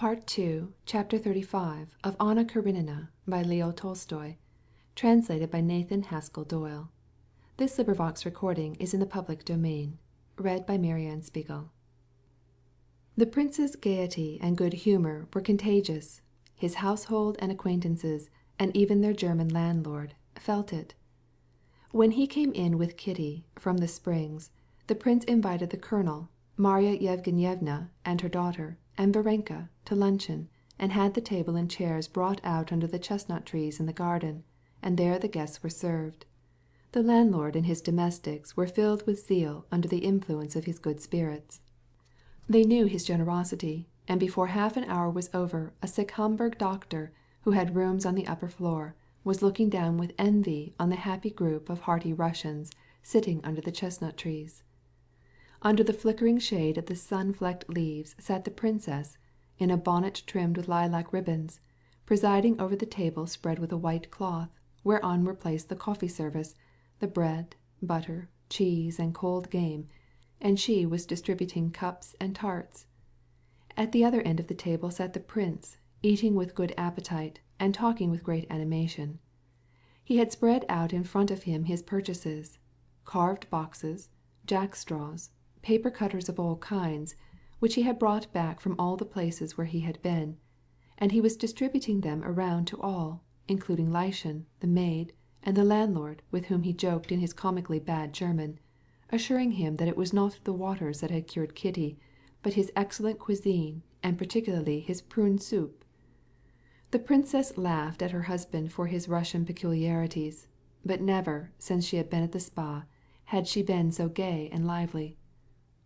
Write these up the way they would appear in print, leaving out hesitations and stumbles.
Part 2, Chapter 35 of Anna Karenina by Leo Tolstoy. Translated by Nathan Haskell Doyle. This recording is in the public domain. Read by Marianne Spiegel. The prince's gaiety and good humor were contagious. His household and acquaintances, and even their German landlord, felt it. When he came in with Kitty from the Springs, the prince invited the colonel, Marya Yevgenyevna and her daughter, and Varenka to luncheon, and had the table and chairs brought out under the chestnut trees in the garden, and there the guests were served. The landlord and his domestics were filled with zeal under the influence of his good spirits. They knew his generosity, and before half an hour was over a sick Hamburg doctor, who had rooms on the upper floor, was looking down with envy on the happy group of hearty Russians sitting under the chestnut trees. Under the flickering shade of the sun-flecked leaves sat the princess, in a bonnet trimmed with lilac ribbons, presiding over the table spread with a white cloth, whereon were placed the coffee service, the bread, butter, cheese, and cold game, and she was distributing cups and tarts. At the other end of the table sat the prince, eating with good appetite, and talking with great animation. He had spread out in front of him his purchases, carved boxes, jackstraws, paper cutters of all kinds, which he had brought back from all the places where he had been, and he was distributing them around to all, including Lieschen, the maid, and the landlord, with whom he joked in his comically bad German, assuring him that it was not the waters that had cured Kitty, but his excellent cuisine, and particularly his prune soup. The princess laughed at her husband for his Russian peculiarities, but never, since she had been at the spa, had she been so gay and lively.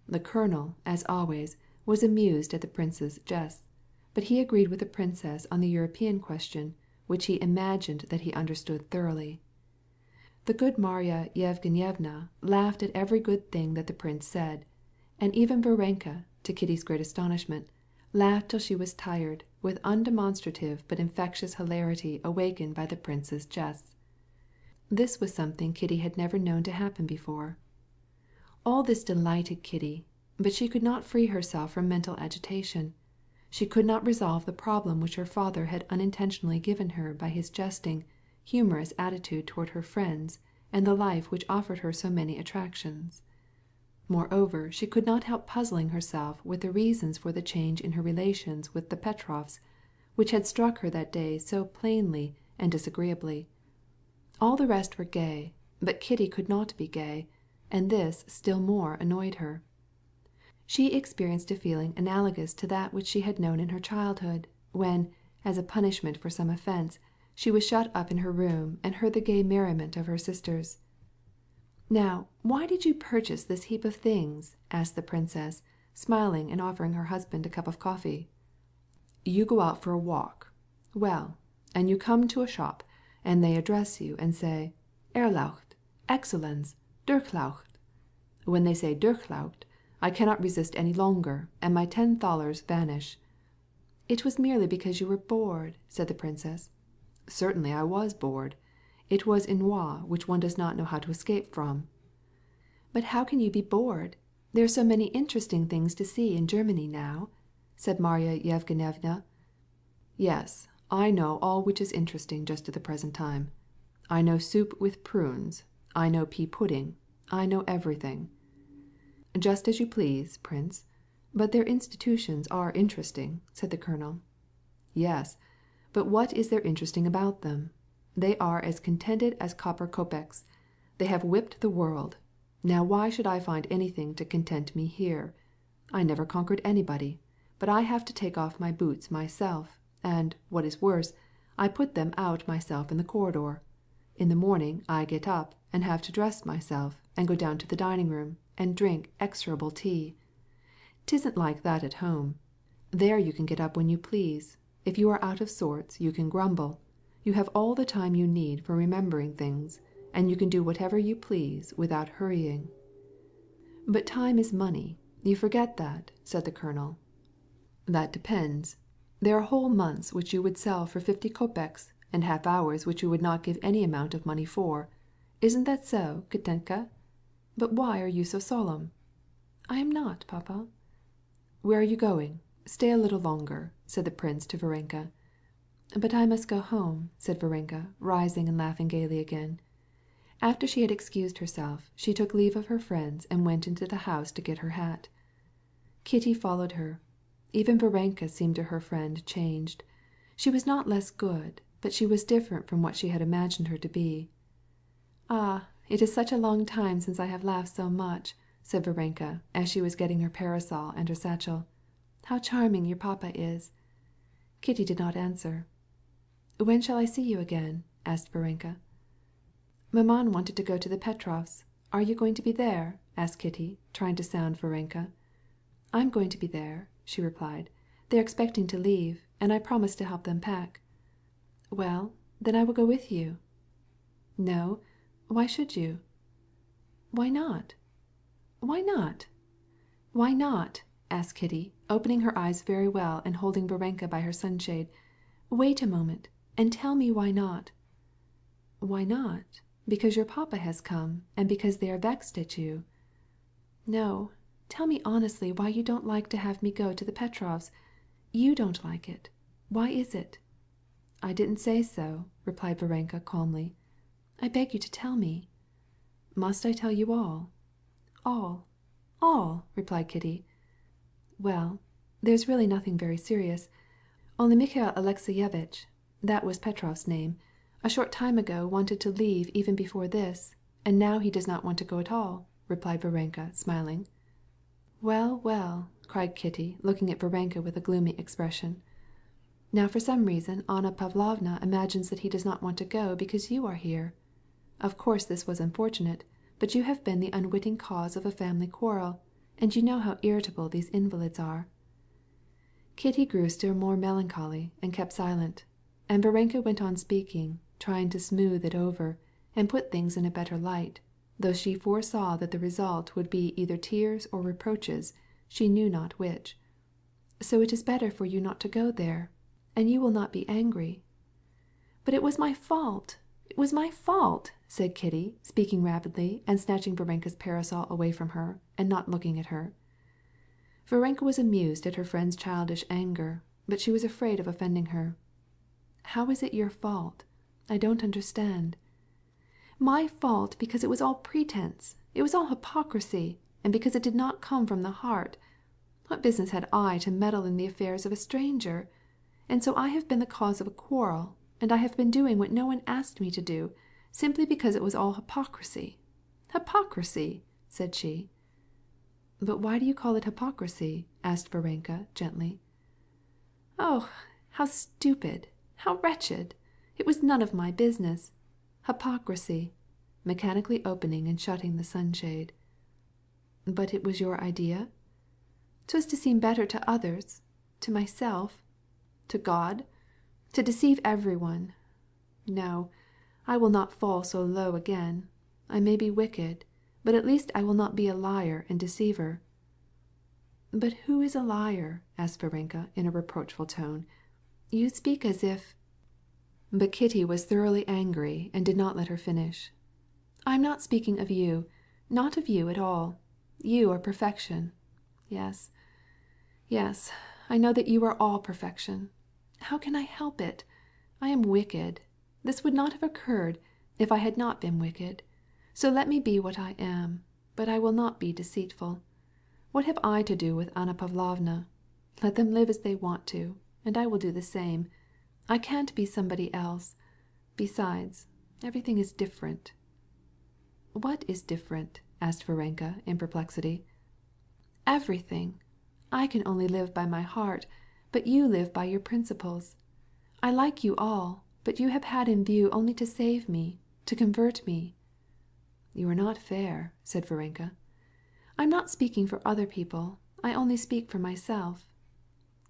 The colonel, as always, was amused at the prince's jests, but he agreed with the princess on the European question, which he imagined that he understood thoroughly. The good Marya Yevgenyevna laughed at every good thing that the prince said, and even Varenka, to Kitty's great astonishment, laughed till she was tired, with undemonstrative but infectious hilarity awakened by the prince's jests. This was something Kitty had never known to happen before. All this delighted Kitty, but she could not free herself from mental agitation. She could not resolve the problem which her father had unintentionally given her by his jesting, humorous attitude toward her friends and the life which offered her so many attractions. Moreover, she could not help puzzling herself with the reasons for the change in her relations with the Petrovs, which had struck her that day so plainly and disagreeably. All the rest were gay, but Kitty could not be gay, and this still more annoyed her. She experienced a feeling analogous to that which she had known in her childhood, when, as a punishment for some offense, she was shut up in her room and heard the gay merriment of her sisters. "Now, why did you purchase this heap of things?" asked the princess, smiling and offering her husband a cup of coffee. "You go out for a walk. Well, and you come to a shop, and they address you and say, 'Erlaucht, Excellenz, Durchlaucht.' When they say Durchlaucht, I cannot resist any longer, and my $10 vanish." "It was merely because you were bored," said the princess. "Certainly I was bored. It was ennui which one does not know how to escape from." "But how can you be bored? There are so many interesting things to see in Germany now," said Marya Yevgenyevna. "Yes, I know all which is interesting just at the present time. I know soup with prunes. I know pea pudding. I know everything." "Just as you please, prince. But their institutions are interesting," said the colonel. "Yes, but what is there interesting about them? They are as contented as copper kopecks. They have whipped the world. Now why should I find anything to content me here? I never conquered anybody, but I have to take off my boots myself, and, what is worse, I put them out myself in the corridor. In the morning I get up and have to dress myself, and go down to the dining-room, and drink execrable tea. 'Tisn't like that at home. There you can get up when you please. If you are out of sorts, you can grumble. You have all the time you need for remembering things, and you can do whatever you please without hurrying." "But time is money. You forget that," said the colonel. "That depends. There are whole months which you would sell for 50 kopecks, and half-hours which you would not give any amount of money for. Isn't that so, Kitenka? But why are you so solemn?" "I am not, papa." "Where are you going? Stay a little longer," said the prince to Varenka. "But I must go home," said Varenka, rising and laughing gaily again. After she had excused herself, she took leave of her friends and went into the house to get her hat. Kitty followed her. Even Varenka seemed to her friend changed. She was not less good, but she was different from what she had imagined her to be. "Ah, it is such a long time since I have laughed so much," said Varenka, as she was getting her parasol and her satchel. "How charming your papa is!" Kitty did not answer. "When shall I see you again?" asked Varenka. "Maman wanted to go to the Petrovs'. Are you going to be there?" asked Kitty, trying to sound Varenka. "I'm going to be there," she replied. "They're expecting to leave, and I promised to help them pack." "Well, then I will go with you." "No. Why should you?" "Why not?" "Why not?" "Why not?" asked Kitty, opening her eyes very well and holding Varenka by her sunshade. "Wait a moment, and tell me why not." "Why not? Because your papa has come, and because they are vexed at you." "No, tell me honestly why you don't like to have me go to the Petrovs'. You don't like it. Why is it?" "I didn't say so," replied Varenka calmly. "I beg you to tell me." "Must I tell you all?" "All, all," replied Kitty. "Well, there's really nothing very serious. Only Mikhail Alexeyevitch, that was Petrov's name, a short time ago wanted to leave even before this, and now he does not want to go at all," replied Varenka, smiling. "Well, well," cried Kitty, looking at Varenka with a gloomy expression. "Now for some reason Anna Pavlovna imagines that he does not want to go because you are here. Of course this was unfortunate, but you have been the unwitting cause of a family quarrel, and you know how irritable these invalids are." Kitty grew still more melancholy and kept silent, and Varenka went on speaking, trying to smooth it over and put things in a better light, though she foresaw that the result would be either tears or reproaches, she knew not which. "So it is better for you not to go there, and you will not be angry." "But it was my fault, it was my fault," said Kitty, speaking rapidly and snatching Varenka's parasol away from her and not looking at her. Varenka was amused at her friend's childish anger, but she was afraid of offending her. "How is it your fault? I don't understand." "My fault because it was all pretense, it was all hypocrisy, and because it did not come from the heart. What business had I to meddle in the affairs of a stranger? And so I have been the cause of a quarrel, and I have been doing what no one asked me to do, simply because it was all hypocrisy. Hypocrisy!" said she. "But why do you call it hypocrisy?" asked Varenka gently. "Oh, how stupid, how wretched! It was none of my business. Hypocrisy," mechanically opening and shutting the sunshade. "But it was your idea?" "'Twas to seem better to others, to myself, to God, to deceive everyone. No, I will not fall so low again. I may be wicked, but at least I will not be a liar and deceiver." "But who is a liar?" asked Varenka in a reproachful tone. "You speak as if—" But Kitty was thoroughly angry and did not let her finish. "I am not speaking of you, not of you at all. You are perfection. Yes, yes, I know that you are all perfection. How can I help it? I am wicked. This would not have occurred if I had not been wicked. So let me be what I am, but I will not be deceitful. What have I to do with Anna Pavlovna? Let them live as they want to, and I will do the same. I can't be somebody else. Besides, everything is different." "What is different?" asked Varenka in perplexity. "Everything. I can only live by my heart, but you live by your principles. I like you all, but you have had in view only to save me, to convert me." "You are not fair," said Varenka. "I'm not speaking for other people. I only speak for myself."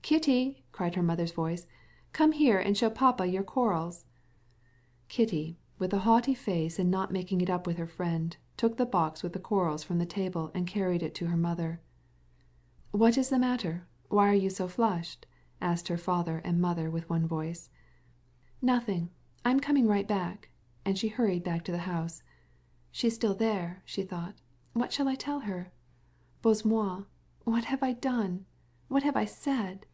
"Kitty!" cried her mother's voice. "Come here and show papa your corals." Kitty, with a haughty face and not making it up with her friend, took the box with the corals from the table and carried it to her mother. "What is the matter? Why are you so flushed?" asked her father and mother with one voice. "Nothing. I'm coming right back." And she hurried back to the house. "She's still there," she thought. "What shall I tell her? Bozhe moi! What have I done? What have I said?